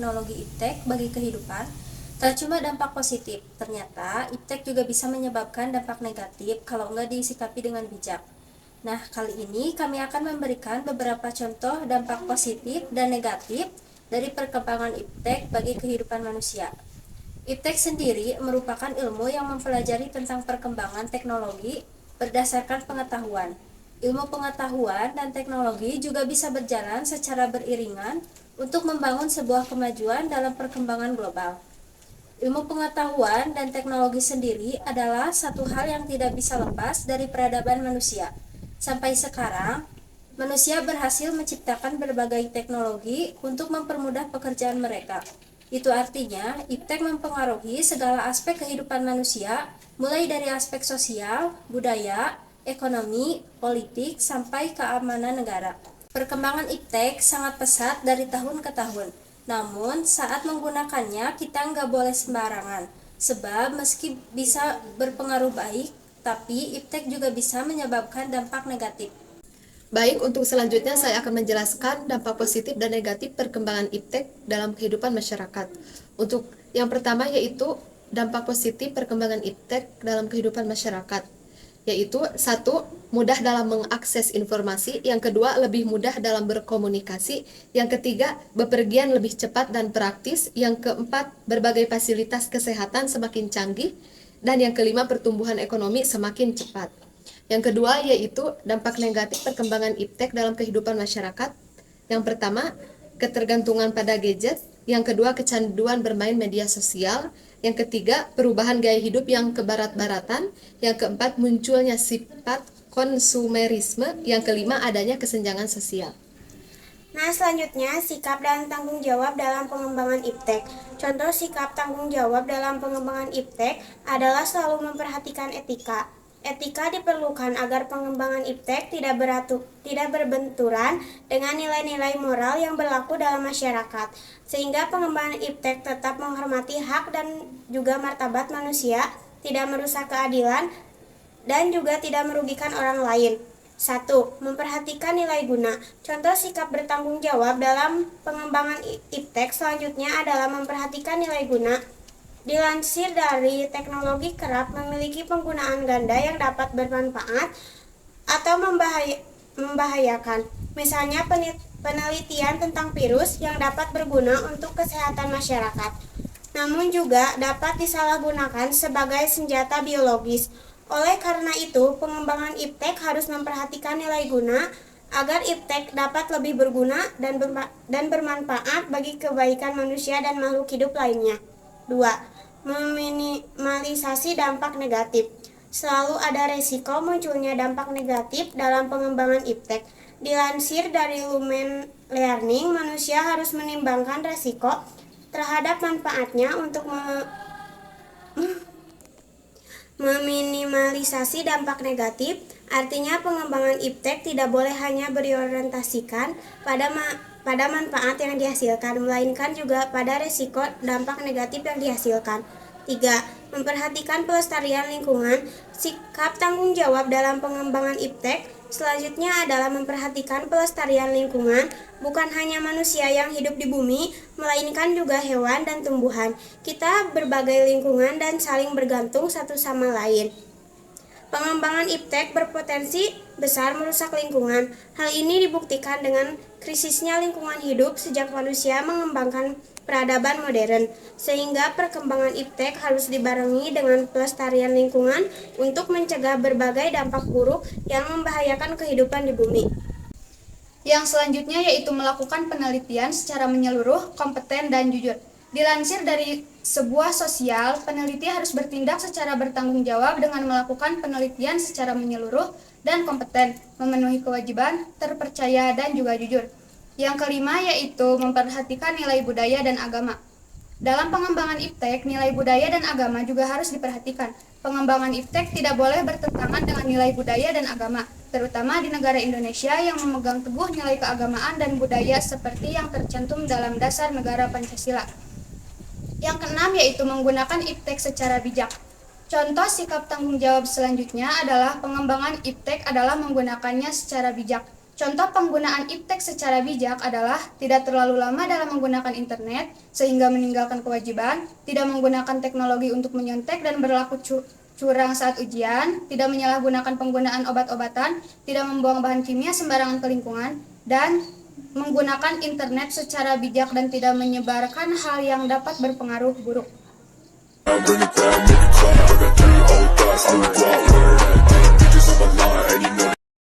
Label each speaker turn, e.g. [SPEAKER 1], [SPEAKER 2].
[SPEAKER 1] teknologi iptek bagi kehidupan, tak cuma dampak positif, ternyata iptek juga bisa menyebabkan dampak negatif kalau nggak disikapi dengan bijak. Nah, kali ini kami akan memberikan beberapa contoh dampak positif dan negatif dari perkembangan iptek bagi kehidupan manusia. Iptek sendiri merupakan ilmu yang mempelajari tentang perkembangan teknologi berdasarkan pengetahuan. Ilmu pengetahuan dan teknologi juga bisa berjalan secara beriringan untuk membangun sebuah kemajuan dalam perkembangan global. Ilmu pengetahuan dan teknologi sendiri adalah satu hal yang tidak bisa lepas dari peradaban manusia. Sampai sekarang, manusia berhasil menciptakan berbagai teknologi untuk mempermudah pekerjaan mereka. Itu artinya, iptek mempengaruhi segala aspek kehidupan manusia, mulai dari aspek sosial, budaya, ekonomi, politik, sampai keamanan negara. Perkembangan iptek sangat pesat dari tahun ke tahun. Namun, saat menggunakannya kita nggak boleh sembarangan. Sebab meski bisa berpengaruh baik, tapi iptek juga bisa menyebabkan dampak negatif.
[SPEAKER 2] Baik, untuk selanjutnya saya akan menjelaskan dampak positif dan negatif perkembangan iptek dalam kehidupan masyarakat. Untuk yang pertama yaitu dampak positif perkembangan iptek dalam kehidupan masyarakat, yaitu satu, mudah dalam mengakses informasi, yang kedua, lebih mudah dalam berkomunikasi, yang ketiga, bepergian lebih cepat dan praktis, yang keempat, berbagai fasilitas kesehatan semakin canggih, dan yang kelima, pertumbuhan ekonomi semakin cepat. Yang kedua yaitu dampak negatif perkembangan iptek dalam kehidupan masyarakat. Yang pertama, ketergantungan pada gadget. Yang kedua, kecanduan bermain media sosial. Yang ketiga, perubahan gaya hidup yang kebarat-baratan. Yang keempat, munculnya sifat konsumerisme. Yang kelima, adanya kesenjangan sosial.
[SPEAKER 3] Nah, selanjutnya sikap dan tanggung jawab dalam pengembangan iptek. Contoh sikap tanggung jawab dalam pengembangan iptek adalah selalu memperhatikan etika. Etika diperlukan agar pengembangan iptek tidak berbenturan dengan nilai-nilai moral yang berlaku dalam masyarakat, sehingga pengembangan iptek tetap menghormati hak dan juga martabat manusia, tidak merusak keadilan, dan juga tidak merugikan orang lain. 1. Memperhatikan nilai guna. Contoh sikap bertanggung jawab dalam pengembangan iptek selanjutnya adalah memperhatikan nilai guna. Dilansir dari teknologi kerap memiliki penggunaan ganda yang dapat bermanfaat atau membahayakan. Misalnya penelitian tentang virus yang dapat berguna untuk kesehatan masyarakat, namun juga dapat disalahgunakan sebagai senjata biologis. Oleh karena itu, pengembangan iptek harus memperhatikan nilai guna agar iptek dapat lebih berguna dan bermanfaat bagi kebaikan manusia dan makhluk hidup lainnya. 2. Meminimalisasi dampak negatif. Selalu ada resiko munculnya dampak negatif dalam pengembangan iptek. Dilansir dari Lumen Learning, manusia harus menimbangkan resiko terhadap manfaatnya untuk meminimalisasi dampak negatif. Artinya pengembangan iptek tidak boleh hanya berorientasikan pada manfaat yang dihasilkan, melainkan juga pada risiko dampak negatif yang dihasilkan. 3. Memperhatikan pelestarian lingkungan. Sikap tanggung jawab dalam pengembangan iptek selanjutnya adalah memperhatikan pelestarian lingkungan, bukan hanya manusia yang hidup di bumi, melainkan juga hewan dan tumbuhan. Kita berbagai lingkungan dan saling bergantung satu sama lain. Pengembangan iptek berpotensi besar merusak lingkungan. Hal ini dibuktikan dengan krisisnya lingkungan hidup sejak manusia mengembangkan peradaban modern, sehingga perkembangan iptek harus dibarengi dengan pelestarian lingkungan untuk mencegah berbagai dampak buruk yang membahayakan kehidupan di bumi.
[SPEAKER 4] Yang selanjutnya yaitu melakukan penelitian secara menyeluruh, kompeten, dan jujur. Dilansir dari sebuah sosial, peneliti harus bertindak secara bertanggung jawab dengan melakukan penelitian secara menyeluruh dan kompeten, memenuhi kewajiban, terpercaya, dan juga jujur. Yang kelima yaitu memperhatikan nilai budaya dan agama. Dalam pengembangan iptek, nilai budaya dan agama juga harus diperhatikan. Pengembangan iptek tidak boleh bertentangan dengan nilai budaya dan agama, terutama di negara Indonesia yang memegang teguh nilai keagamaan dan budaya seperti yang tercantum dalam Dasar Negara Pancasila. Yang keenam yaitu menggunakan iptek secara bijak. Contoh sikap tanggung jawab selanjutnya adalah pengembangan iptek adalah menggunakannya secara bijak. Contoh penggunaan iptek secara bijak adalah tidak terlalu lama dalam menggunakan internet sehingga meninggalkan kewajiban, tidak menggunakan teknologi untuk menyontek dan berlaku curang saat ujian, tidak menyalahgunakan penggunaan obat-obatan, tidak membuang bahan kimia sembarangan ke lingkungan, dan menggunakan internet secara bijak dan tidak menyebarkan hal yang dapat berpengaruh buruk.
[SPEAKER 5] Bring it back, make it clap. I got 3 old thoughts, new block, where that damn bitches on my line.